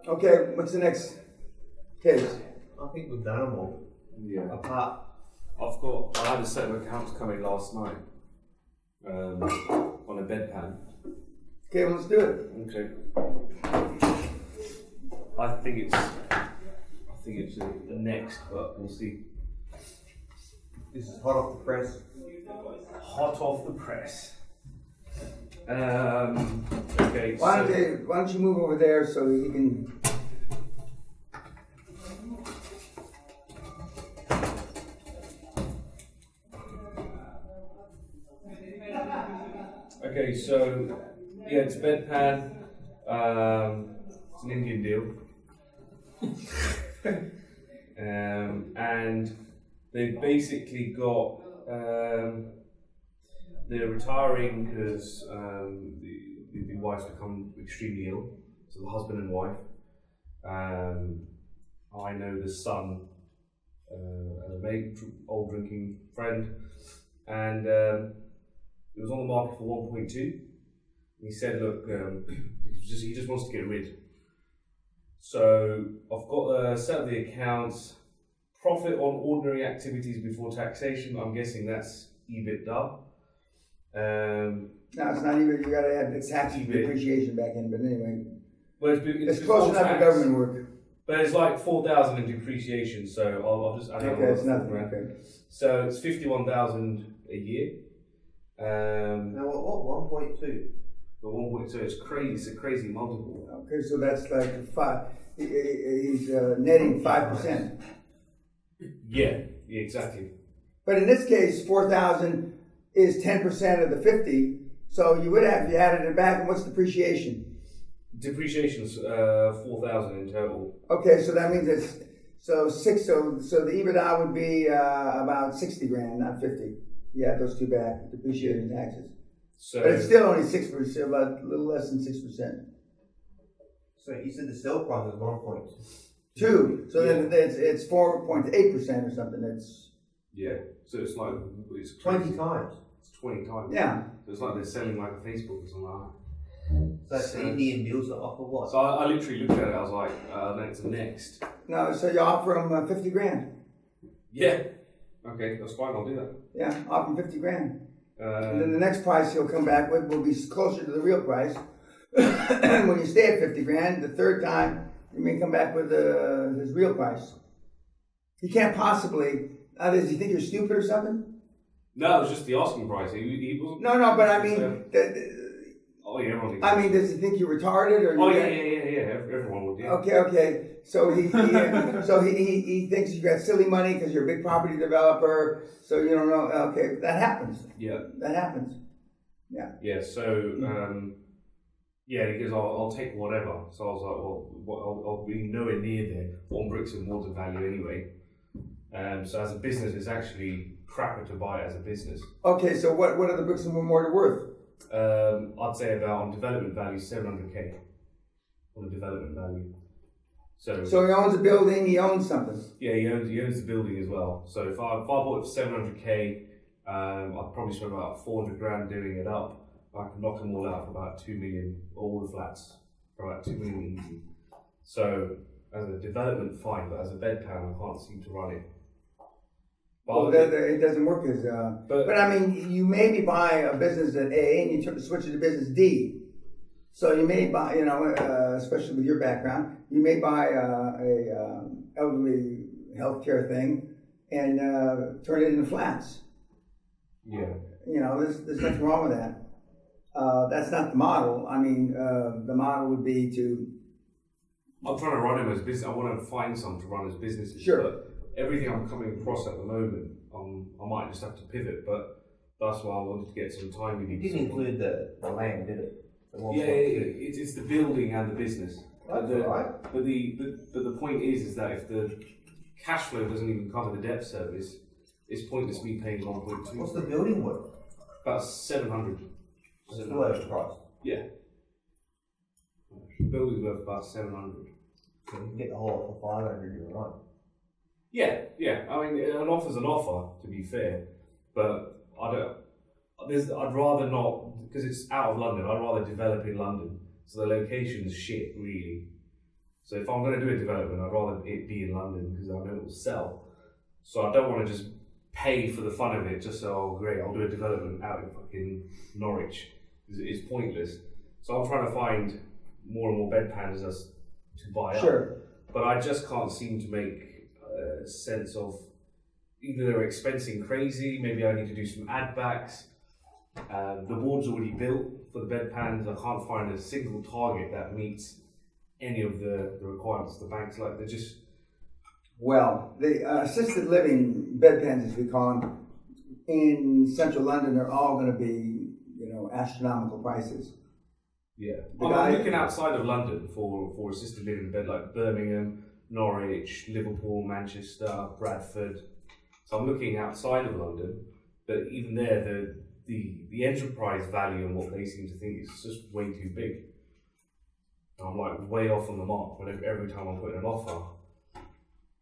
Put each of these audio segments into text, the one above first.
Okay, what's the next case? I think we've done them all. Yeah. Apart. I had a set of accounts come in last night on a bedpan. Okay, well, let's do it. Okay. I think it's the next, but we'll see. This is hot off the press. Hot off the press. Okay. Why don't you move over there so you can... Okay, so yeah, it's bedpan. It's an Indian deal, and they've basically got they're retiring because the wife's become extremely ill. So the husband and wife. I know the son as a very old drinking friend, and it was on the market for 1.2. He said, look, he just wants to get rid. So I've got a set of the accounts. Profit on ordinary activities before taxation. I'm guessing that's EBITDA. No, it's not even. You got to add the tax and depreciation back in. But anyway, Well, it's close enough for government work. But it's like 4,000 in depreciation, so I'll just add Okay, it's nothing. Okay. So it's 51,000 a year. Now what? 1.2. But 1.2, it's crazy. It's a crazy multiple. Okay, so that's like 5. He's netting 5%. Yeah, exactly. But in this case, 4,000 is 10% of the 50. So you would have, if you added it back, and what's depreciation? Depreciation's 4,000 in total. Okay, so that means it's so the EBITDA would be about 60 grand, not 50. Yeah, those two back, depreciation and taxes. So, but it's still only 6%, about a little less than 6%. So you said the sale price is 1.2. So then it's 4.8% or something. That's So it's like it's 20 times. It's 20 times. Yeah. So it's like they're selling like a Facebook or something like that. So that's the Indian deals that offer what? So I literally looked at it. I was like, next. No, so you offer him 50 grand. Yeah. Okay, that's fine. I'll do that. Yeah, offer him 50 grand. And then the next price he'll come back with will be closer to the real price. When you stay at 50 grand, the third time you may come back with his real price. He can't possibly. Does he think you're stupid or something? No, it was just the asking price. He wasn't. No, but I mean. Oh yeah, everyone thinks. I mean, does he think you're retarded or? Oh yeah. Everyone would. Yeah. Okay. So he thinks you got silly money because you're a big property developer. So you don't know. Okay, that happens. Yeah. That happens. Yeah. Yeah. So he goes, I'll take whatever. So I was like, well, I'll be nowhere near there on bricks and mortar value anyway. So as a business, it's actually crapper to buy it as a business. Okay. So what are the bricks and mortar worth? I'd say about on development value 700k on the development value. So he owns a building. He owns something. Yeah, he owns the building as well. So if I bought it for 700k, I'd probably spend about 400 grand doing it up. I can knock them all out for about 2 million, all the flats for about 2 million easy. So as a development, fine, but as a bedpan, I can't seem to run it. Well, it doesn't work as. But I mean, you maybe buy a business at A and you switch it to business D. So you may buy, especially with your background, you may buy a elderly healthcare thing and turn it into flats. Yeah. There's nothing wrong with that. That's not the model. I mean, the model would be to. I'm trying to run him as business. I want to find some to run as businesses. Sure. But everything I'm coming across at the moment, I might just have to pivot. But that's why I wanted to get some time. You didn't include the land, did it? Yeah, it's the building and the business. That's right. But the point is that if the cash flow doesn't even cover the debt service, it's pointless me paying 1.2. What's the building worth? About 700. It's still overpriced. Yeah. The building's worth about 700. So you can get the whole for 500, you're right. Yeah. I mean, an offer's an offer, to be fair. But I'd rather not, because it's out of London, I'd rather develop in London. So the location's shit, really. So if I'm going to do a development, I'd rather it be in London because I know it will sell. So I don't want to just pay for the fun of it, just so, oh great, I'll do a development out in fucking Norwich. It's pointless. So I'm trying to find more and more bedpans to buy up. But I just can't seem to make sense of either they're expensing crazy, maybe I need to do some add backs. The board's already built for the bedpans. I can't find a single target that meets any of the requirements. The banks, like, they're just... Well, the assisted living bedpans, as we call them, in central London are all going to be, astronomical prices. Yeah. I'm looking outside of London for assisted living bed, like Birmingham, Norwich, Liverpool, Manchester, Bradford. So I'm looking outside of London, but even there, the enterprise value and what they seem to think is just way too big. I'm like way off on the mark. Whenever every time I'm putting an offer,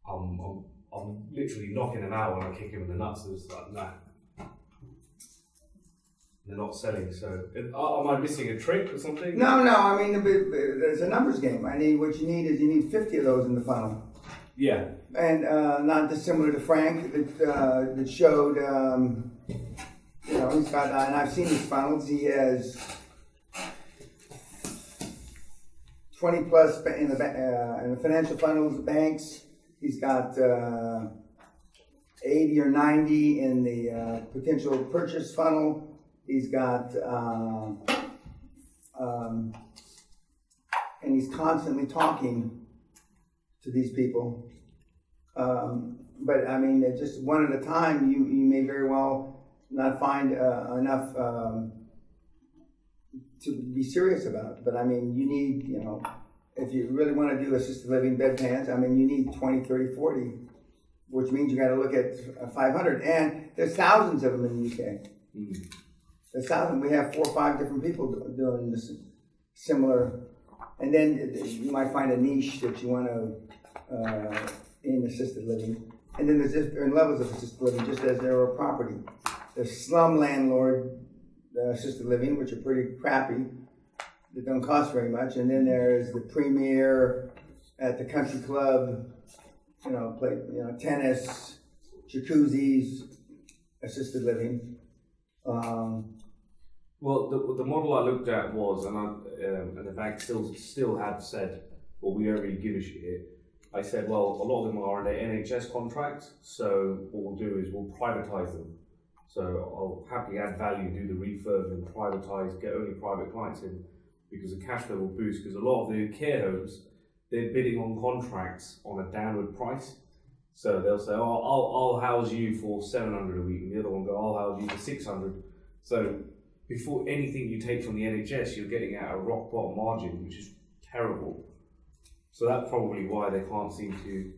I'm literally knocking them out when I kick them in the nuts. It's like, nah, they're not selling. So am I missing a trick or something? No. I mean, there's a numbers game. What you need 50 of those in the funnel. Yeah. And not dissimilar to Frank that showed. He's got, and I've seen his funnels. He has 20 plus in the financial funnels, banks. He's got 80 or 90 in the potential purchase funnel. He's got, and he's constantly talking to these people. But I mean, just one at a time, you may very well not find enough to be serious about. But I mean, you need, if you really want to do assisted living bedpans, I mean, you need 20, 30, 40, which means you got to look at 500. And there's thousands of them in the UK. Mm-hmm. There's thousands. We have 4 or 5 different people doing this similar. And then you might find a niche that you want to in assisted living. And then there's different levels of assisted living, just as there are property. There's slum landlord assisted living, which are pretty crappy, that don't cost very much. And then there's the premier at the country club, play tennis, jacuzzis, assisted living. Well, the model I looked at was, and the bank still have said, well, we don't really give a shit. I said, well, a lot of them are under NHS contracts, so what we'll do is we'll privatise them. So I'll happily add value, do the refurb and privatise, get only private clients in, because the cash flow will boost. Because a lot of the care homes, they're bidding on contracts on a downward price. So they'll say, oh, I'll house you for 700 a week, and the other one go, I'll house you for 600. So before anything you take from the NHS, you're getting at a rock bottom margin, which is terrible. So that's probably why they can't seem to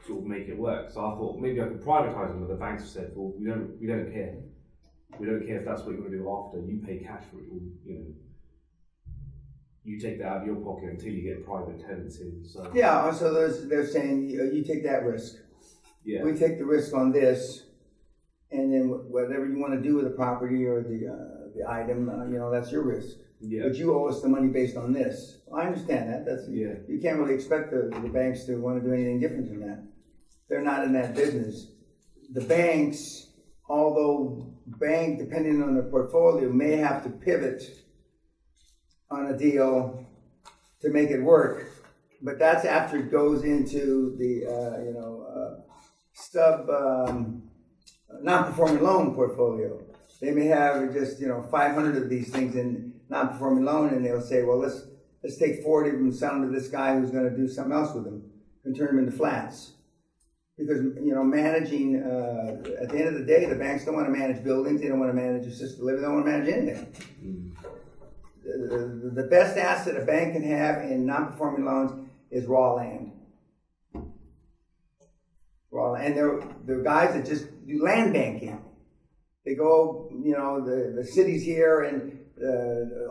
sort of make it work. So I thought maybe I could privatise them, but the banks have said, well, we don't care. We don't care if that's what you're going to do after. You pay cash for it. You take that out of your pocket until you get private tenants in. So yeah. So they're saying you take that risk. Yeah. We take the risk on this, and then whatever you want to do with the property or the item, that's your risk. Yeah. But you owe us the money based on this. I understand that. You can't really expect the banks to want to do anything different than that. They're not in that business. The banks, although depending on their portfolio, may have to pivot on a deal to make it work. But that's after it goes into the non-performing loan portfolio. They may have just 500 of these things in non-performing loan, and they'll say, well, let's take 40 of them and sell them to this guy who's going to do something else with them and turn them into flats. Because managing at the end of the day, the banks don't want to manage buildings, they don't want to manage assisted living, they don't want to manage anything. The best asset a bank can have in non-performing loans is raw land. And they're guys that just do land banking. They go, the cities here and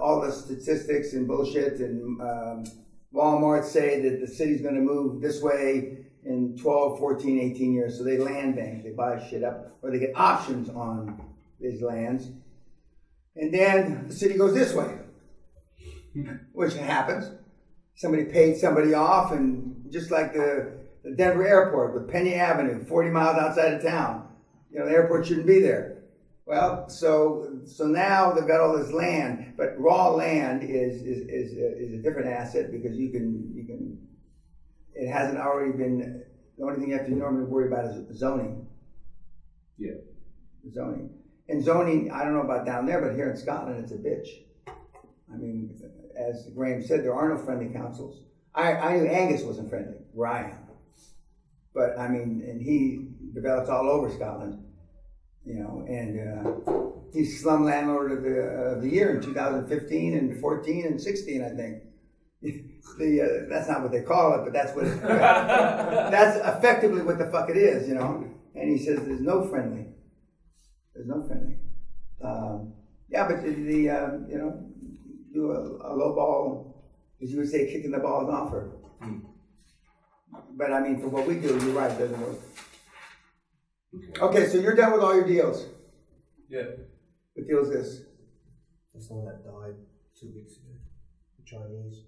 all the statistics and bullshit and Walmart say that the city's going to move this way in 12, 14, 18 years. So they land bank, they buy shit up, or they get options on these lands. And then the city goes this way, which happens. somebody paid somebody off, and just like the Denver airport with Peña Avenue, 40 miles outside of town. The airport shouldn't be there. Well, so now they've got all this land, but raw land is a different asset because you can. It hasn't already been. The only thing you have to normally worry about is zoning. Yeah. Zoning. And zoning, I don't know about down there, but here in Scotland, it's a bitch. I mean, as Graham said, there are no friendly councils. I knew Angus wasn't friendly, where I am. But, I mean, and he develops all over Scotland, and he's slum landlord of the year in 2015 and 14 and 16, I think. That's not what they call it, but that's what that's effectively what the fuck it is, And he says there's no friendly. Yeah, but do a low ball, as you would say, kicking the ball is an offer. But I mean, for what we do, you're right, it doesn't work. Okay, so you're done with all your deals. Yeah. What deal is this? That's the one that died 2 weeks ago. The Chinese.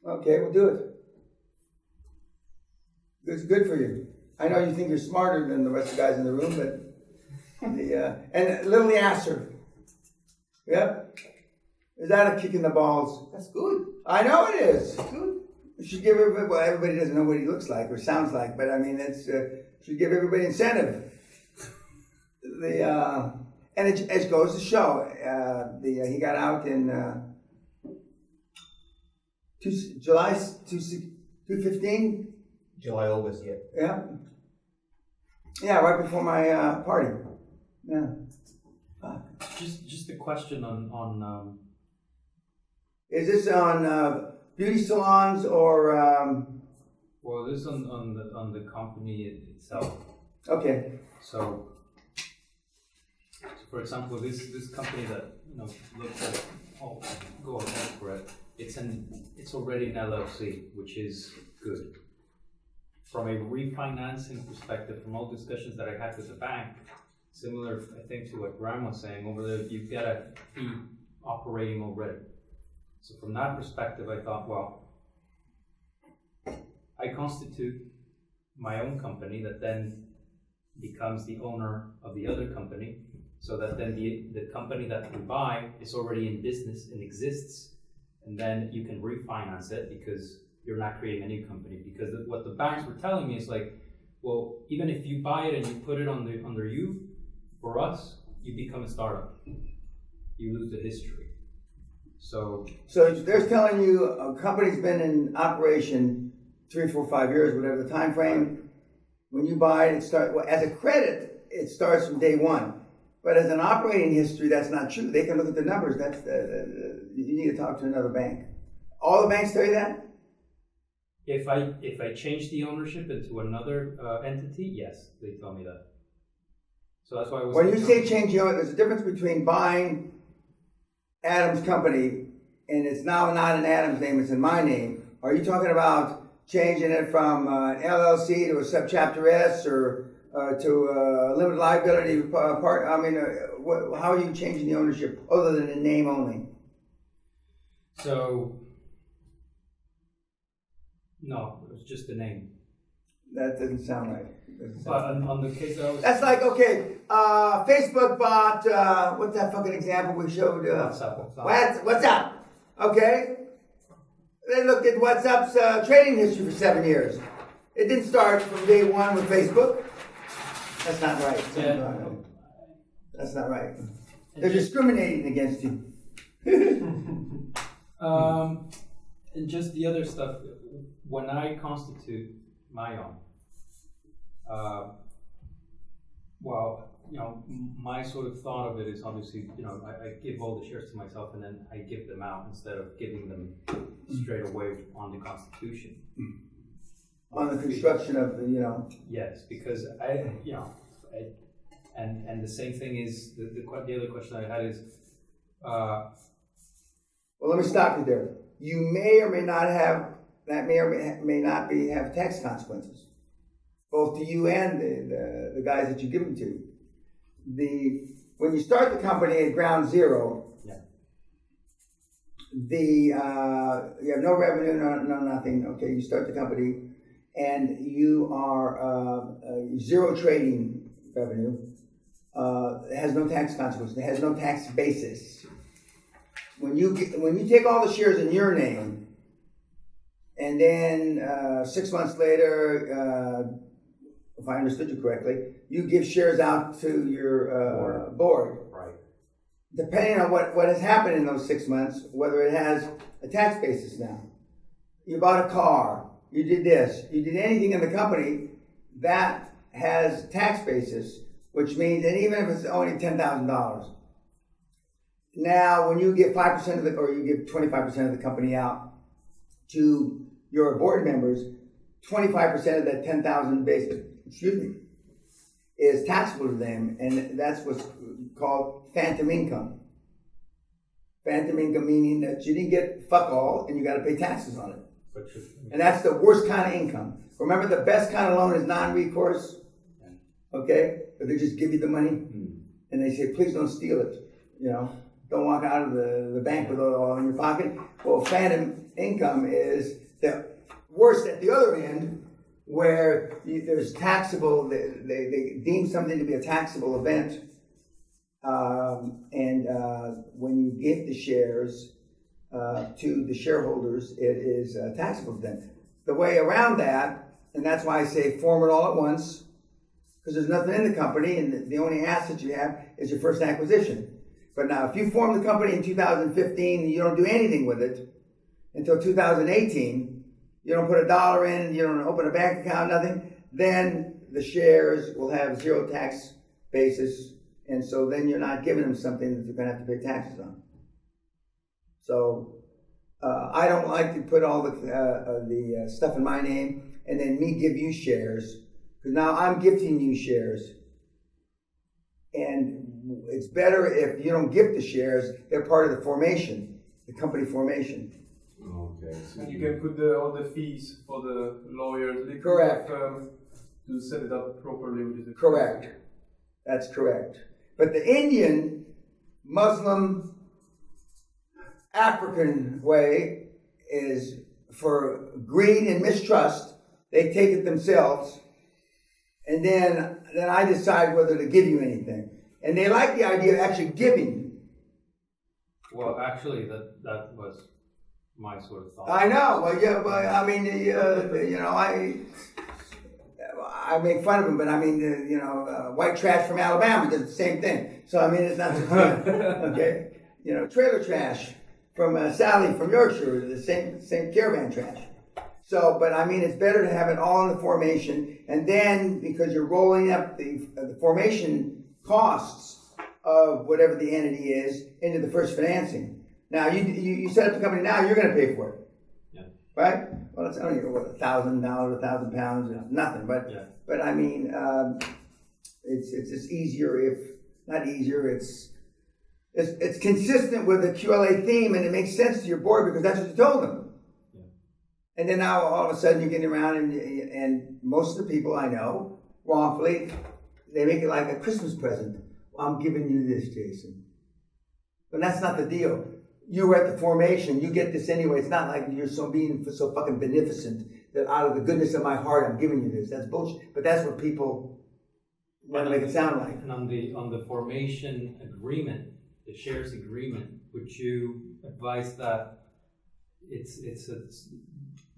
Okay, we'll do it. It's good for you. I know you think you're smarter than the rest of the guys in the room, but and Little Yasser. Yep. Is that a kick in the balls? That's good. I know it is. That's good. You should give everybody. Well, everybody doesn't know what he looks like or sounds like, but I mean, it's should give everybody incentive. And it goes to show. He got out in July 2015. July, August, yeah. Yeah, right before my party. Yeah. Just a question on Is this on beauty salons or? Well, this on the company itself. Okay. So for example, this company that looks at go ahead for it. It's already an LLC, which is good. From a refinancing perspective, from all discussions that I had with the bank, similar, I think, to what Graham was saying over there, you've got a fee operating already. So from that perspective, I thought, well, I constitute my own company that then becomes the owner of the other company, so that then the company that we buy is already in business and exists, and then you can refinance it because you're not creating a new company. Because what the banks were telling me is like, well, even if you buy it and you put it under you, for us, you become a startup. You lose the history. So they're telling you a company's been in operation 3, 4, 5 years, whatever the time frame. When you buy it, as a credit, it starts from day one. But as an operating history, that's not true. They can look at the numbers. You need to talk to another bank. All the banks tell you that? If I change the ownership into another entity, yes, they tell me that. So that's why I was. When you say change the owner, there's a difference between buying Adam's company and it's now not in Adam's name, it's in my name. Are you talking about changing it from an LLC to a subchapter S or to a limited liability part? I mean, how are you changing the ownership other than the name only? So, no, it was just the name. That doesn't sound right. But on the case that I was... That's like, okay, Facebook bought, what's that fucking example we showed? WhatsApp. Okay? They looked at WhatsApp's trading history for 7 years. It didn't start from day one with Facebook. That's not right. Yeah. That's not right. They're discriminating against you. And just the other stuff, when I constitute my own, my sort of thought of it is obviously, I give all the shares to myself and then I give them out instead of giving them straight away on the Constitution. On the construction of the, Yes, because and the same thing is, the other question I had is... well, let me stop you there. You may or may not have, that may or may not have tax consequences, both to you and the guys that you give them to. When you start the company at ground zero, you have no revenue, no nothing. Okay, you start the company, and you are zero trading revenue. It has no tax consequences. It has no tax basis. When you take all the shares in your name, and then 6 months later, if I understood you correctly, you give shares out to your board. Right. Depending on what has happened in those 6 months, whether it has a tax basis now. You bought a car, you did this, you did anything in the company that has tax basis, which means, and even if it's only $10,000, now when you give 5% or you give 25% of the company out to your board members, 25% of that 10,000 basis, is taxable to them, and that's what's called phantom income. Phantom income meaning that you didn't get fuck all and you got to pay taxes on it. And that's the worst kind of income. Remember, the best kind of loan is non-recourse, okay? But they just give you the money, and they say, please don't steal it, Don't walk out of the bank with it all in your pocket. Well, phantom income is the worst at the other end, where there's taxable, they deem something to be a taxable event, and when you give the shares to the shareholders, it is taxable to them. The way around that, and that's why I say form it all at once, because there's nothing in the company, and the only asset you have is your first acquisition. But now, if you form the company in 2015 and you don't do anything with it until 2018, you don't put $1 in, you don't open a bank account, nothing, then the shares will have zero tax basis, and so then you're not giving them something that they're going to have to pay taxes on. So I don't like to put all the stuff in my name and then me give you shares, because now I'm gifting you shares. And it's better if you don't gift the shares, they're part of the formation, the company formation. Okay. So And you can put all the fees for the lawyers, legal Correct. firm, to set it up properly, which is Correct. That's correct. But the Indian, Muslim, African way is for greed and mistrust. They take it themselves, and then I decide whether to give you anything. And they like the idea of actually giving. Well, actually, that was my sort of thought. I know. Well, yeah. Well, I mean, I make fun of them, but I mean, white trash from Alabama does the same thing. So I mean, it's not so bad. Okay. Trailer trash from Sally from Yorkshire, the same caravan trash. So, but I mean, it's better to have it all in the formation, and then because you're rolling up the formation costs of whatever the entity is into the first financing. Now, you set up the company now, you're going to pay for it. Yeah. Right? Well, it's only, what, $1,000, £1,000, nothing. But, yeah. But I mean, it's just easier it's consistent with the QLA theme, and it makes sense to your board because that's what you told them. Yeah. And then now all of a sudden you're getting around and most of the people I know, wrongfully, they make it like a Christmas present. Well, I'm giving you this, Jason. But that's not the deal. You were at the formation. You get this anyway. It's not like you're being so fucking beneficent that out of the goodness of my heart, I'm giving you this. That's bullshit. But that's what people want to make it sound like. And on the formation agreement, the shares agreement, would you advise that it's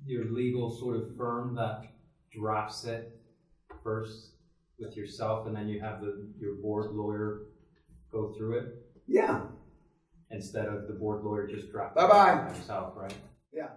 your legal sort of firm that drafts it first with yourself, and then you have your board lawyer go through it? Yeah. Instead of the board lawyer just drafting Bye-bye. it himself, right? Yeah.